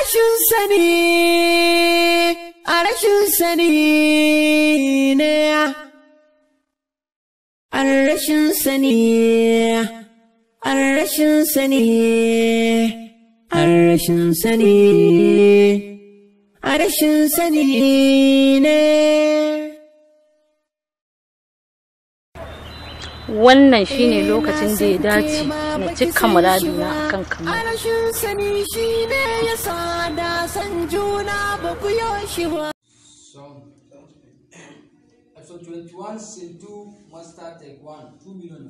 rashin sani ne rashin sani ne. Wannan shine lokacin da ya dace na cika muradina akan kamar. Rashin sani shine yasa da san juna ba ku yoshi ba. Episode 21, Scene 2, Master Take 1, 2 million.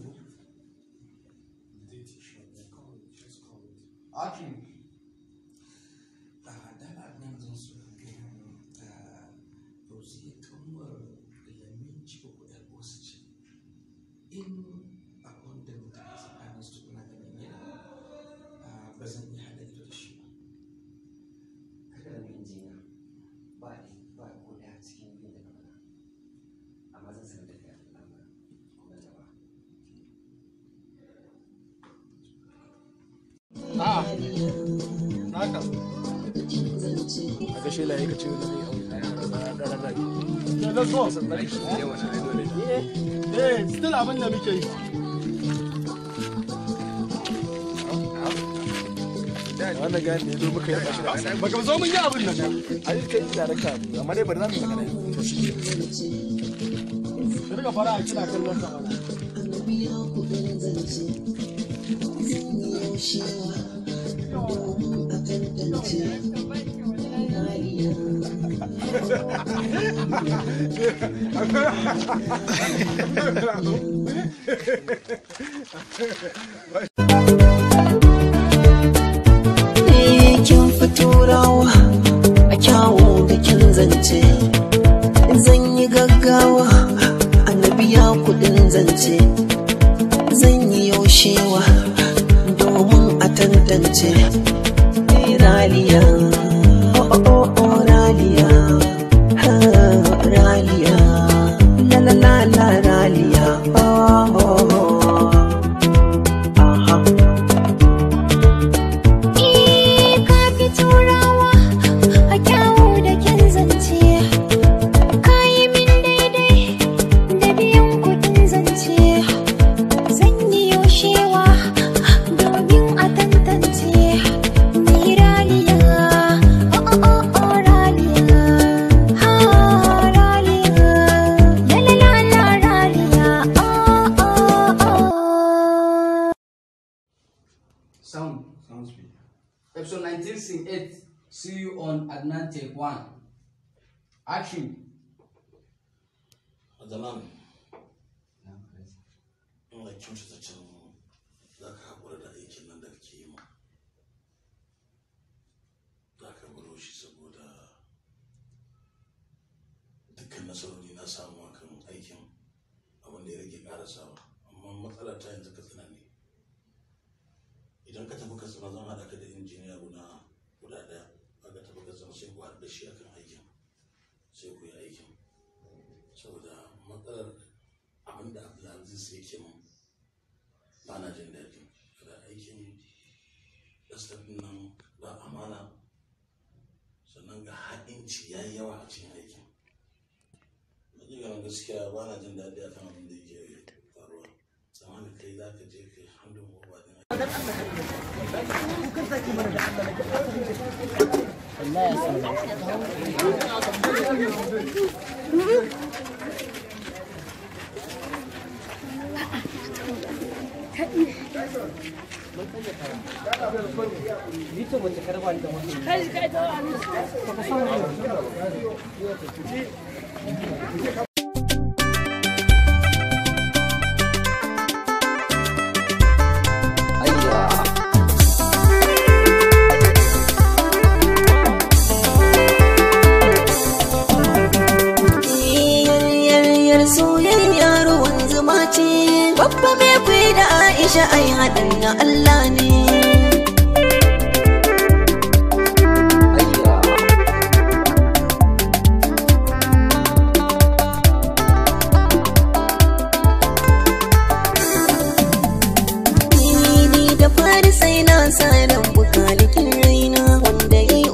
Action. In abin da mutane tsakanin su na ganin yana ba zan iya haɗa ido da shi ba. Haka da mai injiniya ba ko da cikin yin da kamar amma zan sanar da kai al'amura kuma da ba. Naka. A gashe laye ka ce wani mai let's go. Still abin da muke yi. Wannan gani ne zo muka yi bashi da baka zo mun yi abin nan. Ai kai da raka amma dai bari za mu yi magana. To shi ke. Sai daga fara a kina kallon sa mana. Kin fito rawa a kyawu da kin zance, zan yi gaggawa annabi ya kudin zance, zan yi yaushewa domin a tantance. Raliya, Raliya, Raliya, la la la la Raliya, ka fito rawa a kyawu da kyan zance, ka yi min daidai da biyan kudin zance, zan yi yaushewa domin a tantance. Sound speed. Episode 19, Scene 8. See you on Adnan Take 1. Action. Adnan, ina kyautata can za ka haƙura da aikin nan da kake yi ma. Za ka baro shi saboda dukkan nasarori na samu akan aikin abin da ya rage ƙarasawa. Amma matsala ta yanzu Katsina ne. Idan ka tafi Katsina zan haɗa ka da injiniya guda ɗaya. Ka tafi Katsina sai ku haɗu da shi akan aikin. Sai ku yi aikin. Saboda matsalar abin da Abdulaziz yake mun ba na jin daɗi. Da aikin ɗastafin nan ba amana sannan ga haɗinci ya yi yawa a cikin aikin. Hakikanin gaskiya ba na jin daɗi akan abin da yake faruwa. Tsammanin kai za ka je kai hannun gobe din babba mai kwai da Aisha ai haɗin na Allah ne. Ni da fari sai na sa ran bukalikin raina wanda ya yi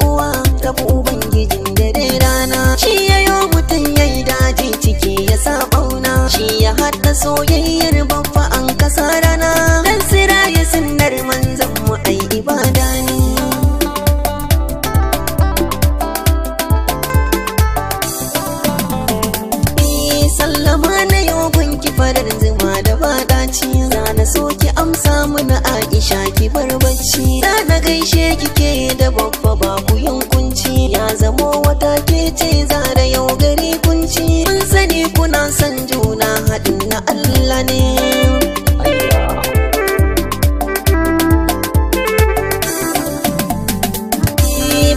bar bacci. Da na gaishe kike da babba ba ku yin kunci. Ya zamo wata kece zara yau gari kunci. Mun sani kuna son juna haɗin na Allah ne.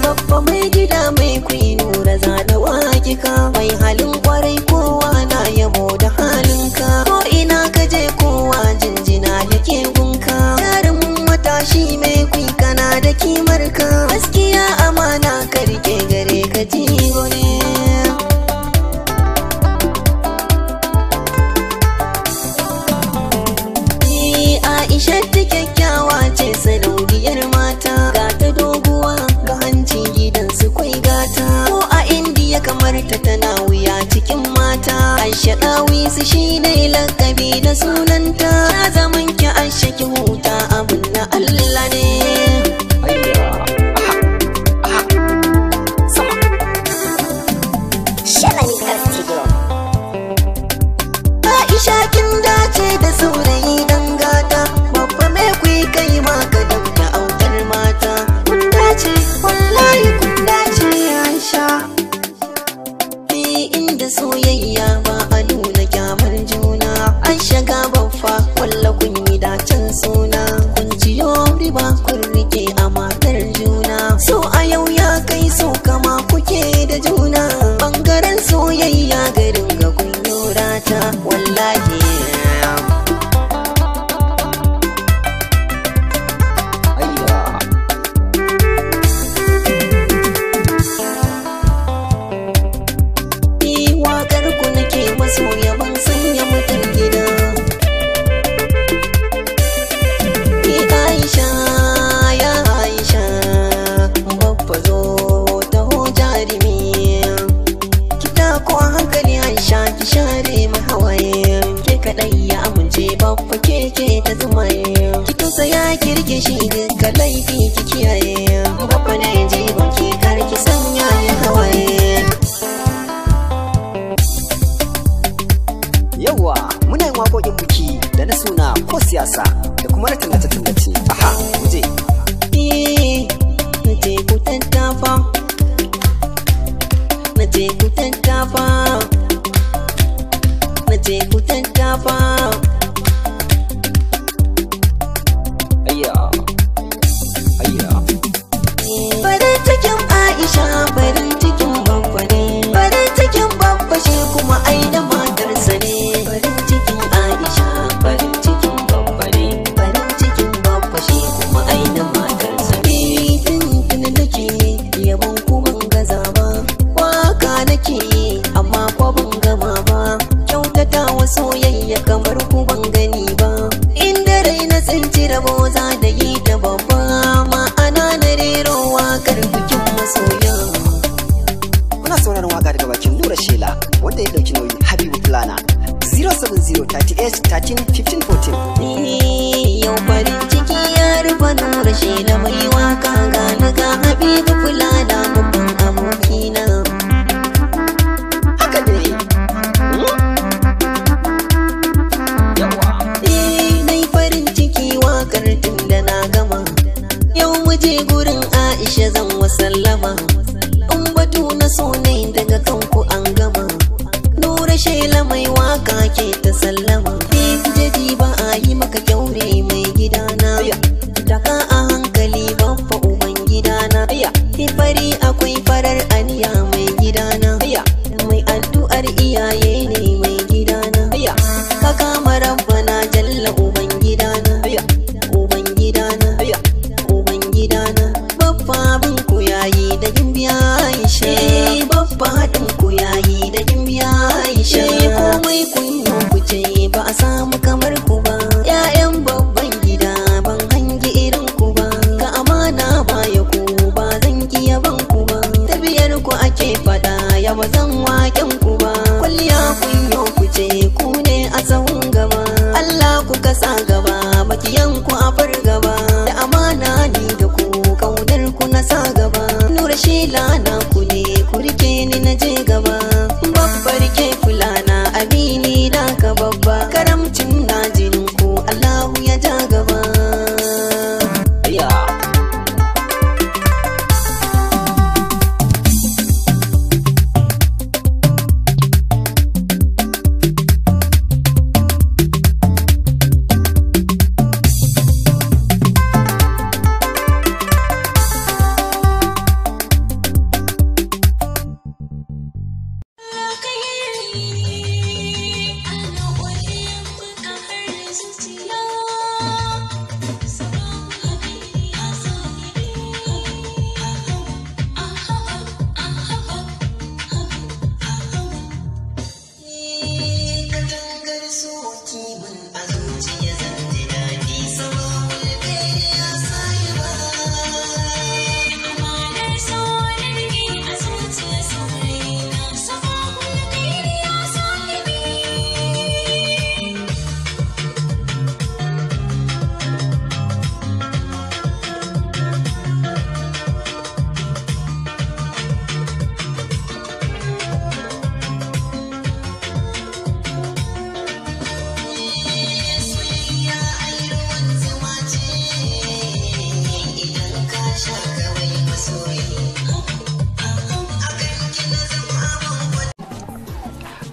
Babba mai gida mai kuyi nura zana wakika. Mai halin kwarai kowa na yabo da halinka. Ko ina ka je kowa jinjina yake gunka. Jarumin matashi mai kuyi kana da kimarka. Gaskiya amana ka rike gare ka jigo ne. Aisha ta kyakkyawa ce sarauniyar mata. Ga ta doguwa ga hanci gidansu kwai gata. Ko a Indiya kamar ta tana wuya cikin mata. Aisha Dawisu shi ne lakabi da sunanta. Ya zaman ki Aisha ki huta abin na Allah ne. Aisha kin dace da saurayi dan gata. Babba mai kuyi kai ma ka dauka autar mata. Kun dace wallahi kun dace Aisha. Inda soyayya ba a nuna kyamar juna. Aisha ga baffa walla kun yi dacen suna. Kun ciyo riba kun rike amanar juna. So a yau ya kai so kama kuke da juna. Bangaren soyayya garin ga kun yorata wallahi. Wakar ku nake masoya ban sanya mutum gida. Aisha ya Aisha babba zo taho jarumi. Kita ko a hankali Aisha ki share mai hawaye. Ke kaɗai ya amince babba keke ta zumaye. Ki tausaya ki rike shi duka laifi ki kiyaye. Babba na yaje banki kar ki sanya ya hawaye. Yawwa muna yin waƙoƙin biki da na suna ko siyasa da kuma na tallace-tallace. Aha, muje. Na je ku tattafa. Na je ku tattafa. Na je ku tattafa. Ayya, ayya. Farin cikin Aisha farin cikin babba ne. Farin cikin babba shi kuma aina matarsa ne. Farin cikin Aisha farin cikin babba ne. Farin cikin babba shi kuma aina matarsa ne. Tuntun nake yabon ku ban gaza ba. Waka nake amma ko ban gama ba. Kyautata wa soyayya kamar ku ban gani ba. Inda rai na tsinci rabo za da yi ta babba. Ma'ana na rero wakar bikin masoya. Muna sauraron waka daga bakin Nura Shela wanda ya dauki nauyi Habibu Plana 070 38 13 15 14. Yau farin ciki ya rufa Nura Shela mai waka ga naga Habibu Fulana babban abokina. Haka ne. Yawa. Nai farin ciki wakar tun da na gama. Yau muje gurin Aisha zan wasallama. In batu na so ne daga kanku an gama. Nura Shela mai waka ke ta sallama. Jadi ba a yi maka kyaure mai gidana. Taka a hankali babba uban gidana. Fari akwai farar aniya mai gidana. Mai addu'ar iyaye ne mai gidana. Ka kama rabbana jalla uban gidana. Uban gidana. Uban gidana. Babba abin ku yayi da gimbiya Aisha. Babba haɗin ku yayi da gimbiya Aisha. Komai kun yi ku ce ba a samu kamar ku ba. sha kawai masoyi.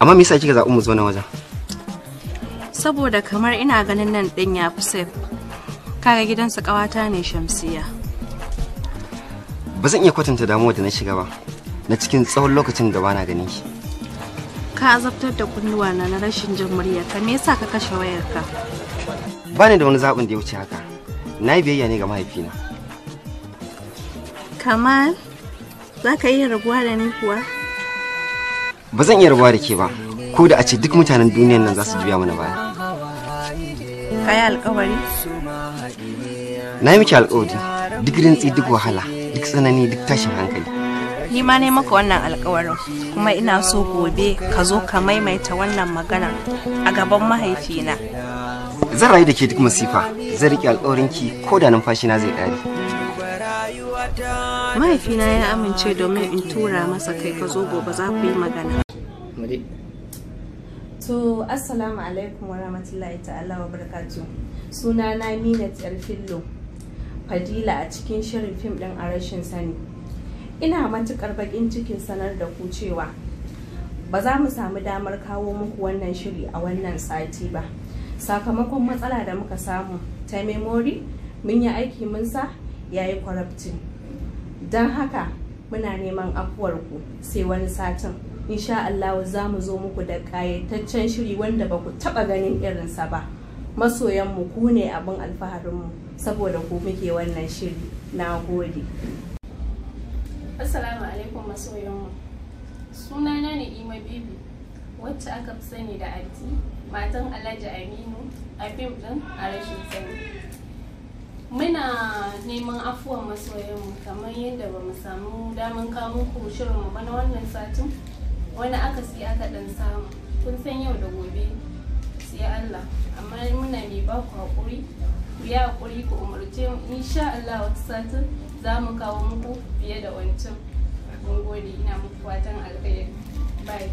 Amma me yasa kika zaɓi mu zo na wajen? Saboda kamar ina ganin nan ɗin ya fi safe. Kaga gidansa ƙawata ne Shamsiya. Ba zan iya kwatanta damuwa da na shiga ba na cikin tsawon lokacin da bana ganin ki. Ka azabtar da kunnuwa na rashin jin muryarka. Me yasa ka kashe wayarka? Bani da wani zaɓin da ya wuce haka. Na yi biyayya ne ga mahaifina. Kamal, za ka iya rabuwa da ni kuwa? Ba zan iya rabuwa da ke ba, ko da a ce duk mutanen duniyan nan za su juya mana baya. Ka yi alkawari? Na yi miki alkawari, duk rintsi, duk wahala, duk tsanani, duk tashin hankali. Ni ma ne maka wannan alkawarin, kuma ina so gobe ka zo ka maimaita wannan magana a gaban mahaifina. Zan rayu da ke duk masifa, zan riƙe alkawarinki ko da numfashina zai ƙare. Mahaifina ya amince domin in tura masa kai ka zo gobe za ku yi magana. To, assalamu alaikum wa rahmatullahi ta'ala wa barakatuh. Suna na Minat Fillo Fadila a cikin shirin fim ɗin A Rashin Sani. Ina matuƙar baƙin cikin sanar da ku cewa ba za mu samu damar kawo muku wannan shiri a wannan sati ba. Sakamakon matsala da muka samu ta memory, mun yi aiki mun sa ya yi corrupting. Don haka muna neman afuwarku sai wani satin. Insha Allah za mu zo muku da ƙayataccen shiri wanda ba ku taɓa ganin irinsa ba. Masoyanmu ku ne abin alfaharinmu saboda ku muke wannan shiri. Na gode. Assalamu alaikum masoyanmu. Sunana ne Ima Bibi, wacce aka fi sani da Anti, matan Alhaji Aminu a fim ɗin A Rashin Sani. Muna neman afuwan masoyanmu kamar yadda ba mu samu damar kawo muku shirinmu ba na wannan satin. Wani akasi aka dan samu, kun san yau da gobe sai Allah, amma muna mai ba ku haƙuri, ku yi haƙuri ku umarce mu. Insha Allah wata satin za mu kawo muku fiye da wancan. Mun gode, ina muku fatan alkhairi. Bye.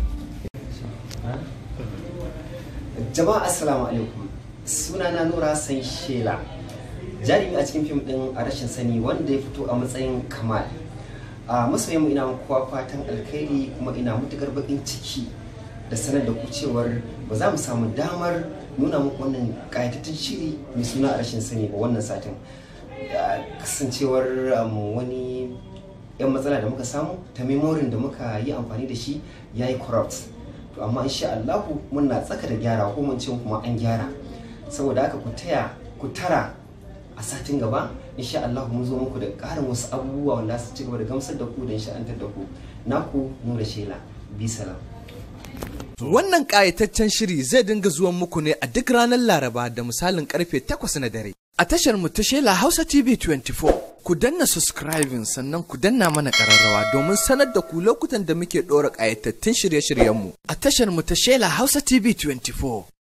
Jama'a assalamu alaikum. Sunana Nura Hassan Shela, jarumi a cikin fim ɗin A Rashin Sani wanda ya fito a matsayin Kamal. A masoyanmu ina kowa fatan alkhairi, kuma ina matukar bakin ciki da sanar da ku cewar ba za mu samu damar nuna muku wannan kayatattun shiri mai suna A Rashin Sani ba wannan satin. Kasancewar wani yan matsala da muka samu ta memorin da muka yi amfani da shi ya yi corrupt. To amma insha Allah muna tsaka da gyara, ko mun ce kuma an gyara. Saboda haka ku tara a satin gaba insha Allah mun zo muku da ƙarin wasu abubuwa wanda su ci gaba da gamsar da ku da sha'antar da ku. Naku Nura Shela, bi salam. Wannan ƙayataccen shiri zai dinga zuwan muku ne a duk ranar Laraba da misalin karfe 8 na dare. A tashar mu ta Shela Hausa TV 24. Ku danna subscribing sannan ku danna mana ƙararrawa domin sanar da ku lokutan da muke ɗora ƙayatattun shirye-shiryenmu. A tashar mu ta Shela Hausa TV 24.